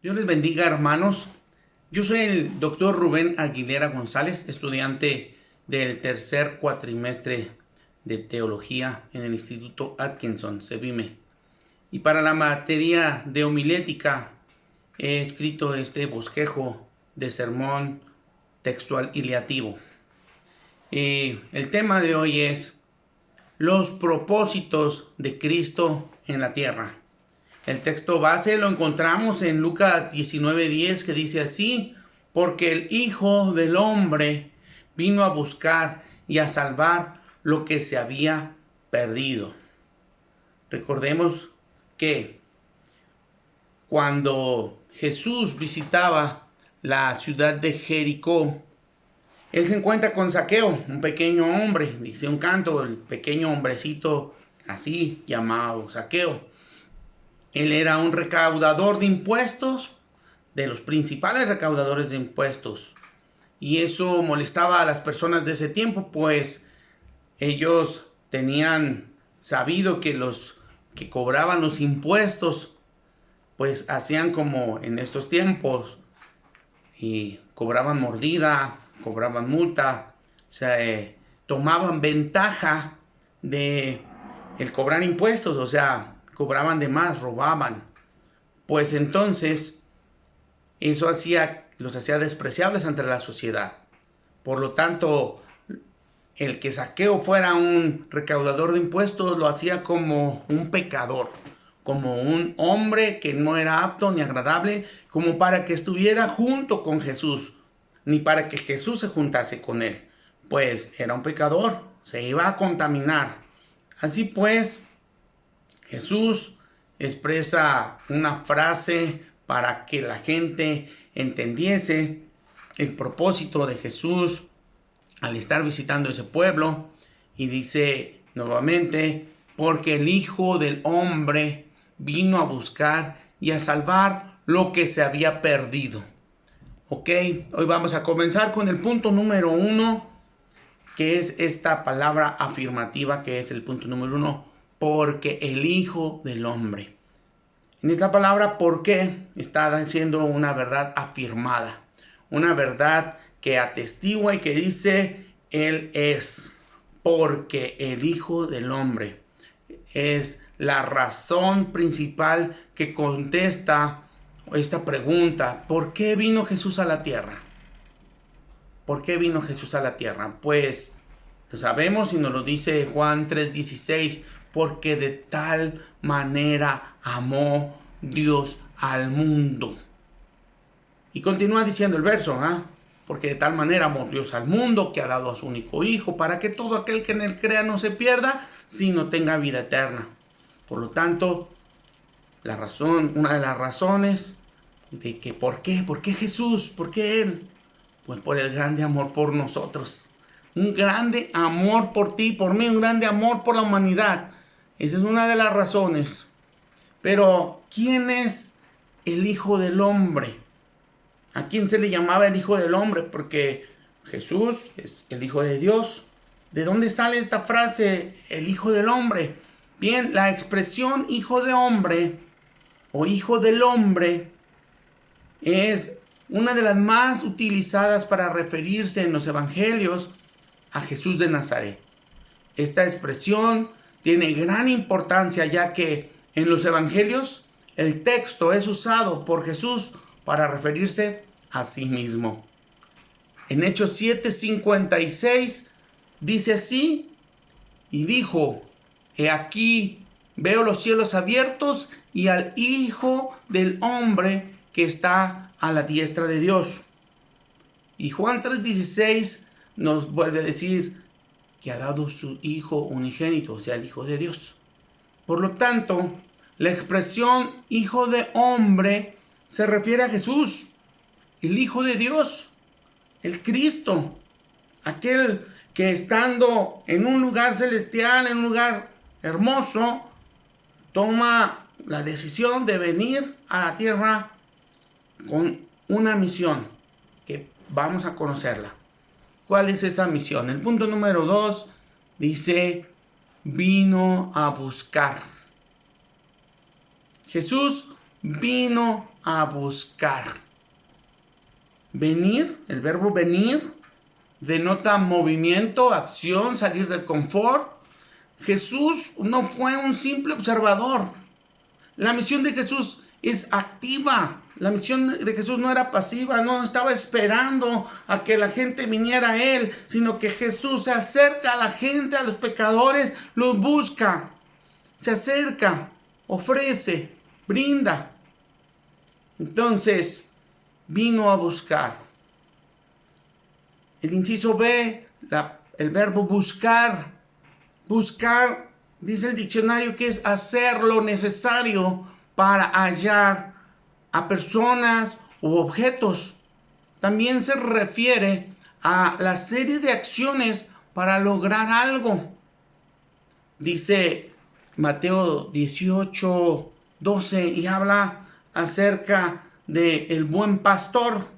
Dios les bendiga, hermanos. Yo soy el doctor Rubén Aguilera González, estudiante del tercer cuatrimestre de teología en el Instituto Atkinson, CEBIME. Y para la materia de homilética he escrito este bosquejo de sermón textual iliativo. El tema de hoy es los propósitos de Cristo en la tierra. El texto base lo encontramos en Lucas 19:10, que dice así: porque el Hijo del Hombre vino a buscar y a salvar lo que se había perdido. Recordemos que cuando Jesús visitaba la ciudad de Jericó, él se encuentra con Zaqueo, un pequeño hombre, dice un canto, el pequeño hombrecito así llamado Zaqueo. Él era un recaudador de impuestos, de los principales recaudadores de impuestos. Y eso molestaba a las personas de ese tiempo, pues ellos tenían sabido que los que cobraban los impuestos, pues hacían como en estos tiempos, y cobraban mordida, cobraban multa, se tomaban ventaja de el cobrar impuestos, o sea, cobraban de más, robaban. Pues entonces eso los hacía despreciables ante la sociedad. Por lo tanto, el que Zaqueo fuera un recaudador de impuestos lo hacía como un pecador, como un hombre que no era apto ni agradable, como para que estuviera junto con Jesús, ni para que Jesús se juntase con él, pues era un pecador, se iba a contaminar. Así pues, Jesús expresa una frase para que la gente entendiese el propósito de Jesús al estar visitando ese pueblo, y dice nuevamente: porque el Hijo del Hombre vino a buscar y a salvar lo que se había perdido. Ok, hoy vamos a comenzar con el punto número 1, que es esta palabra afirmativa, que es el punto número 1, porque el Hijo del Hombre. En esta palabra ¿por qué? Está siendo una verdad afirmada, una verdad que atestigua y que dice: Él es, porque el Hijo del Hombre. Es la razón principal que contesta esta pregunta: ¿por qué vino Jesús a la tierra? ¿Por qué vino Jesús a la tierra? Pues lo sabemos y nos lo dice Juan 3:16, porque de tal manera amó Dios al mundo. Y continúa diciendo el verso, porque de tal manera amó Dios al mundo, que ha dado a su único Hijo, para que todo aquel que en él crea no se pierda, sino tenga vida eterna. Por lo tanto, una de las razones de que ¿por qué Jesús? ¿Por qué Él? Pues por el grande amor por nosotros. Un grande amor por ti, por mí, un grande amor por la humanidad. Esa es una de las razones. Pero, ¿quién es el Hijo del Hombre? ¿A quién se le llamaba el Hijo del Hombre? Porque Jesús es el Hijo de Dios. ¿De dónde sale esta frase, el Hijo del Hombre? Bien, la expresión Hijo de Hombre o Hijo del Hombre es una de las más utilizadas para referirse en los evangelios a Jesús de Nazaret. Esta expresión tiene gran importancia, ya que en los evangelios el texto es usado por Jesús para referirse a sí mismo. En Hechos 7:56 dice así: y dijo: he aquí, veo los cielos abiertos y al Hijo del Hombre que está a la diestra de Dios. Y Juan 3:16 nos vuelve a decir que ha dado su Hijo unigénito, o sea, el Hijo de Dios. Por lo tanto, la expresión Hijo de Hombre se refiere a Jesús, el Hijo de Dios, el Cristo, aquel que estando en un lugar celestial, en un lugar hermoso, toma la decisión de venir a la tierra con una misión que vamos a conocerla. ¿Cuál es esa misión? El punto número 2 dice: vino a buscar. Jesús vino a buscar. Venir, el verbo venir, denota movimiento, acción, salir del confort. Jesús no fue un simple observador. La misión de Jesús es activa. La misión de Jesús no era pasiva, no estaba esperando a que la gente viniera a Él, sino que Jesús se acerca a la gente, a los pecadores, los busca, se acerca, ofrece, brinda. Entonces, vino a buscar. El inciso B, el verbo buscar. Buscar, dice el diccionario, que es hacer lo necesario para hallar a personas u objetos. También se refiere a la serie de acciones para lograr algo. Dice Mateo 18:12 y habla acerca del buen pastor.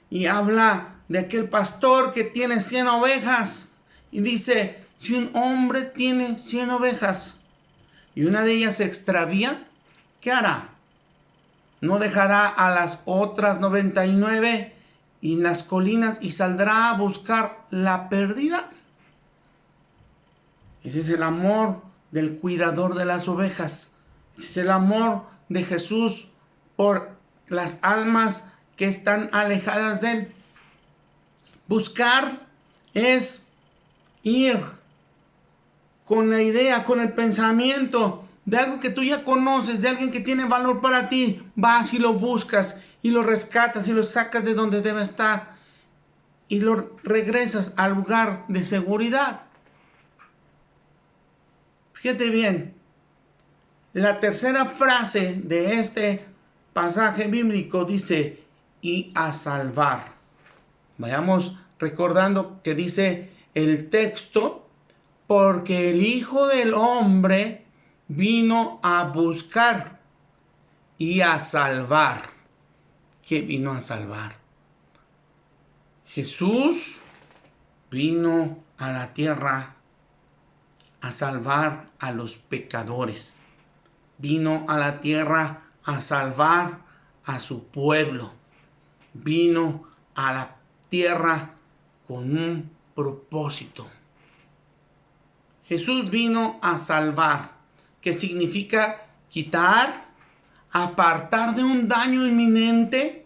Y habla de aquel pastor que tiene 100 ovejas. Y dice, si un hombre tiene 100 ovejas y una de ellas se extravía, ¿qué hará? ¿No dejará a las otras 99 en las colinas y saldrá a buscar la perdida? Ese es el amor del cuidador de las ovejas. Ese es el amor de Jesús por las almas que están alejadas de Él. Buscar es ir con la idea, con el pensamiento de algo que tú ya conoces, de alguien que tiene valor para ti. Vas y lo buscas y lo rescatas y lo sacas de donde debe estar y lo regresas al lugar de seguridad. Fíjate bien, la tercera frase de este pasaje bíblico dice, y a salvar. Vayamos recordando que dice el texto, porque el Hijo del Hombre vino a buscar y a salvar. ¿Qué vino a salvar? Jesús vino a la tierra a salvar a los pecadores. Vino a la tierra a salvar a su pueblo. Vino a la tierra con un propósito. Jesús vino a salvar, que significa quitar, apartar de un daño inminente,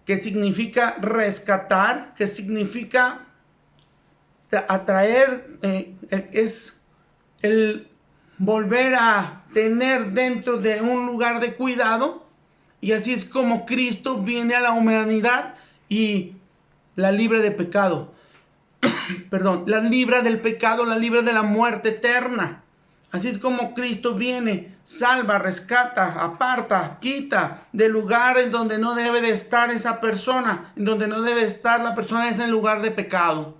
que significa rescatar, que significa atraer, es el volver a tener dentro de un lugar de cuidado. Y así es como Cristo viene a la humanidad y la libre de pecado. Perdón, la libra del pecado, la libra de la muerte eterna. Así es como Cristo viene, salva, rescata, aparta, quita de lugares donde no debe de estar esa persona, en donde no debe estar la persona, es en lugar de pecado.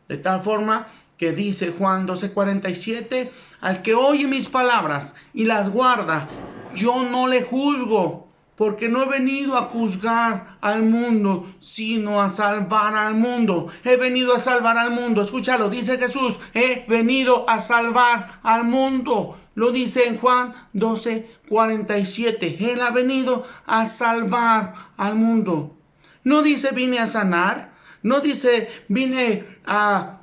De tal forma que dice Juan 12:47, al que oye mis palabras y las guarda, yo no le juzgo, porque no he venido a juzgar al mundo, sino a salvar al mundo. He venido a salvar al mundo. Escúchalo, dice Jesús, he venido a salvar al mundo. Lo dice en Juan 12:47. Él ha venido a salvar al mundo. No dice vine a sanar. No dice vine a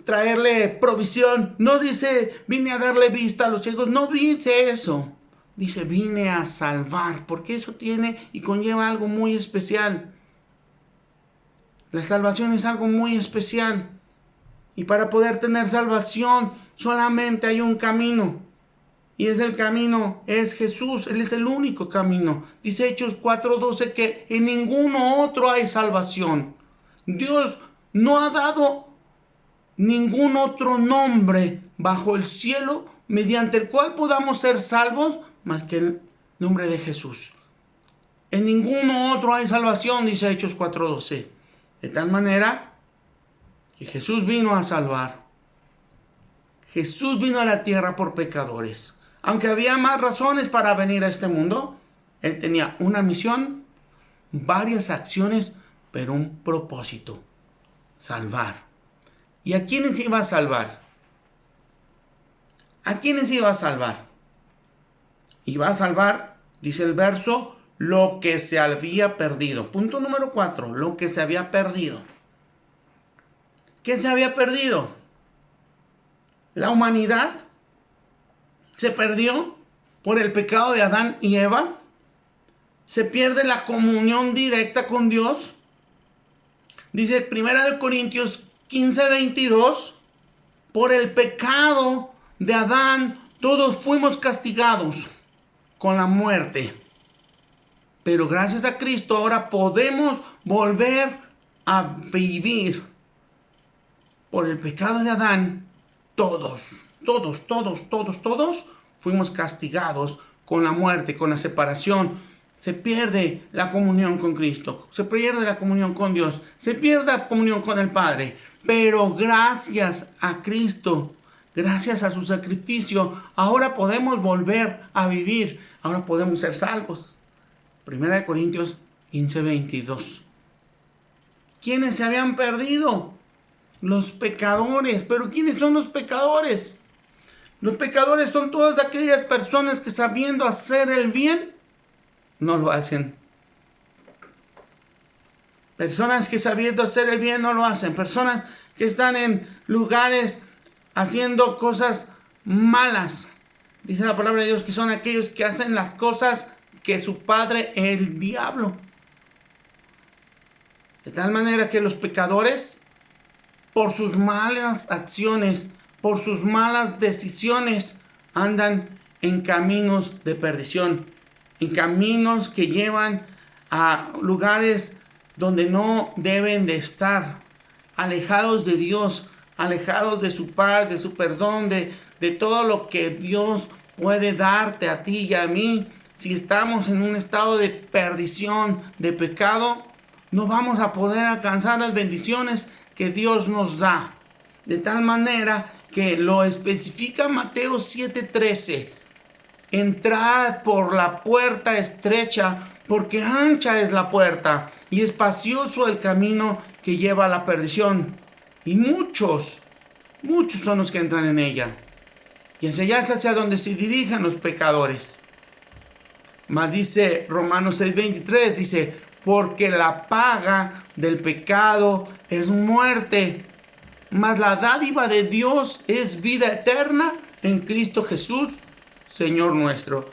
traerle provisión. No dice vine a darle vista a los ciegos. No dice eso. Dice, vine a salvar, porque eso tiene y conlleva algo muy especial. La salvación es algo muy especial. Y para poder tener salvación, solamente hay un camino. Y ese camino es Jesús. Él es el único camino. Dice Hechos 4:12 que en ninguno otro hay salvación. Dios no ha dado ningún otro nombre bajo el cielo mediante el cual podamos ser salvos más que el nombre de Jesús. En ninguno otro hay salvación, dice Hechos 4:12. De tal manera que Jesús vino a salvar. Jesús vino a la tierra por pecadores. Aunque había más razones para venir a este mundo, Él tenía una misión, varias acciones, pero un propósito: salvar. ¿Y a quiénes iba a salvar? ¿A quiénes iba a salvar? y va a salvar, dice el verso, lo que se había perdido. Punto número 4, lo que se había perdido. ¿Qué se había perdido? La humanidad se perdió por el pecado de Adán y Eva. Se pierde la comunión directa con Dios. Dice 1 Corintios 15:22, por el pecado de Adán todos fuimos castigados con la muerte. Pero gracias a Cristo ahora podemos volver a vivir. Por el pecado de Adán, todos fuimos castigados con la muerte, con la separación. Se pierde la comunión con Cristo, se pierde la comunión con Dios, se pierde la comunión con el Padre. Pero gracias a Cristo, gracias a su sacrificio, ahora podemos volver a vivir, ahora podemos ser salvos. 1 Corintios 15:22. ¿Quiénes se habían perdido? Los pecadores. ¿Pero quiénes son los pecadores? Los pecadores son todas aquellas personas que sabiendo hacer el bien, no lo hacen. Personas que sabiendo hacer el bien no lo hacen. Personas que están en lugares haciendo cosas malas. Dice la palabra de Dios que son aquellos que hacen las cosas que su padre, el diablo. De tal manera que los pecadores, por sus malas acciones, por sus malas decisiones, andan en caminos de perdición, en caminos que llevan a lugares donde no deben de estar, alejados de Dios, alejados de su paz, de su perdón, de todo lo que Dios puede darte a ti y a mí. Si estamos en un estado de perdición, de pecado, no vamos a poder alcanzar las bendiciones que Dios nos da. De tal manera que lo especifica Mateo 7:13. Entrad por la puerta estrecha, porque ancha es la puerta y espacioso el camino que lleva a la perdición. Y muchos son los que entran en ella. Y hacia allá es hacia donde se dirigen los pecadores. Mas dice Romanos 6:23, dice, porque la paga del pecado es muerte, mas la dádiva de Dios es vida eterna en Cristo Jesús, Señor nuestro.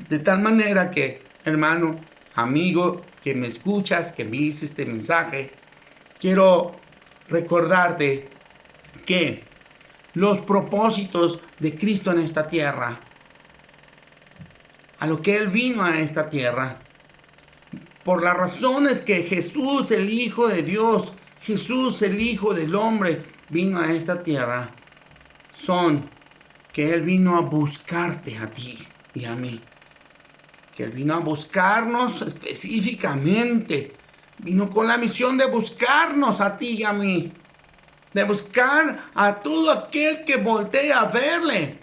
De tal manera que, hermano, amigo, que me escuchas, que me dices este mensaje, quiero recordarte que los propósitos de Cristo en esta tierra, a lo que Él vino a esta tierra, por las razones que Jesús, el Hijo de Dios, Jesús, el Hijo del Hombre, vino a esta tierra, son que Él vino a buscarte a ti y a mí. Que Él vino a buscarnos específicamente. Vino con la misión de buscarnos a ti y a mí. De buscar a todo aquel que voltee a verle.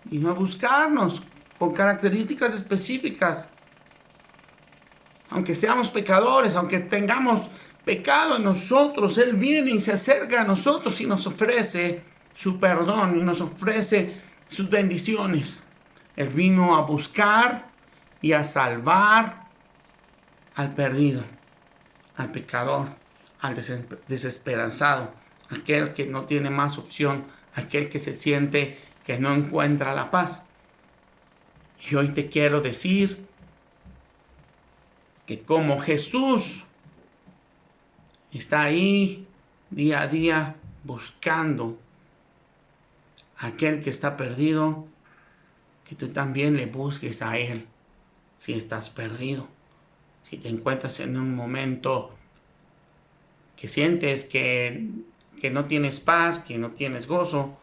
Vino a buscarnos con características específicas. Aunque seamos pecadores, aunque tengamos pecado en nosotros, Él viene y se acerca a nosotros y nos ofrece su perdón y nos ofrece sus bendiciones. Él vino a buscar y a salvar al perdido, al pecador, al desesperanzado, aquel que no tiene más opción, aquel que se siente que no encuentra la paz. Y hoy te quiero decir que como Jesús está ahí día a día buscando a aquel que está perdido, que tú también le busques a Él si estás perdido. Si te encuentras en un momento que sientes que no tienes paz, que no tienes gozo,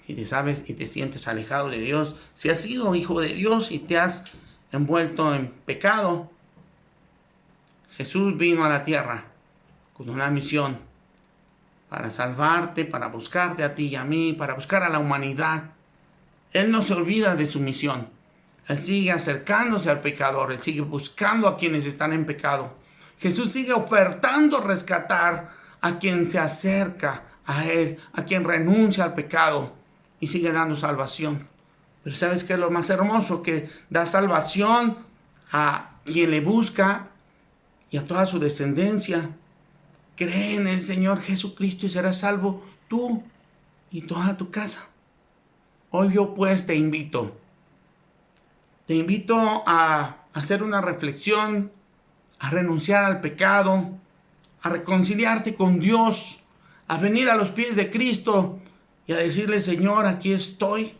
que te sabes y te sientes alejado de Dios, si has sido hijo de Dios y te has envuelto en pecado, Jesús vino a la tierra con una misión para salvarte, para buscarte a ti y a mí, para buscar a la humanidad. Él no se olvida de su misión. Él sigue acercándose al pecador, Él sigue buscando a quienes están en pecado. Jesús sigue ofertando rescatar a quien se acerca a Él, a quien renuncia al pecado y sigue dando salvación. Pero ¿sabes qué es lo más hermoso? Que da salvación a quien le busca y a toda su descendencia. Cree en el Señor Jesucristo y serás salvo tú y toda tu casa. Hoy yo pues te invito a hacer una reflexión, a renunciar al pecado, a reconciliarte con Dios, a venir a los pies de Cristo y a decirle: Señor, aquí estoy.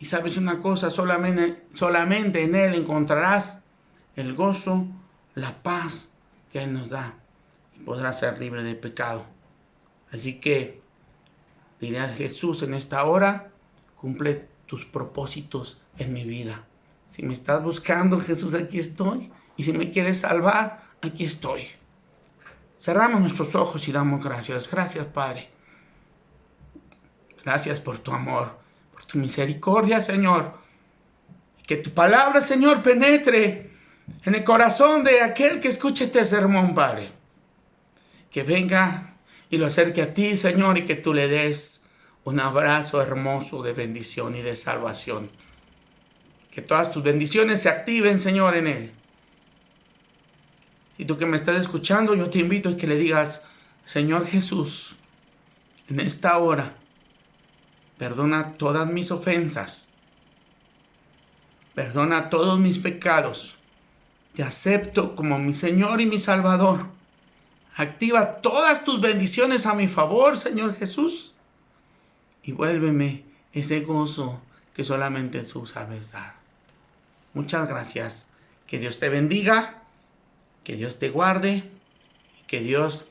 Y sabes una cosa, solamente en Él encontrarás el gozo, la paz que Él nos da, y podrás ser libre de pecado. Así que diré a Jesús en esta hora: cumple tus propósitos en mi vida. Si me estás buscando, Jesús, aquí estoy. Y si me quieres salvar, aquí estoy. Cerramos nuestros ojos y damos gracias. Gracias, Padre. Gracias por tu amor, por tu misericordia, Señor. Que tu palabra, Señor, penetre en el corazón de aquel que escuche este sermón, Padre. Que venga y lo acerque a ti, Señor, y que tú le des un abrazo hermoso de bendición y de salvación. Que todas tus bendiciones se activen, Señor, en él. Y tú que me estás escuchando, yo te invito a que le digas: Señor Jesús, en esta hora, perdona todas mis ofensas. Perdona todos mis pecados. Te acepto como mi Señor y mi Salvador. Activa todas tus bendiciones a mi favor, Señor Jesús. Y vuélveme ese gozo que solamente tú sabes dar. Muchas gracias. Que Dios te bendiga, que Dios te guarde, que Dios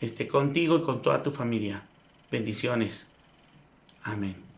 esté contigo y con toda tu familia. Bendiciones. Amén.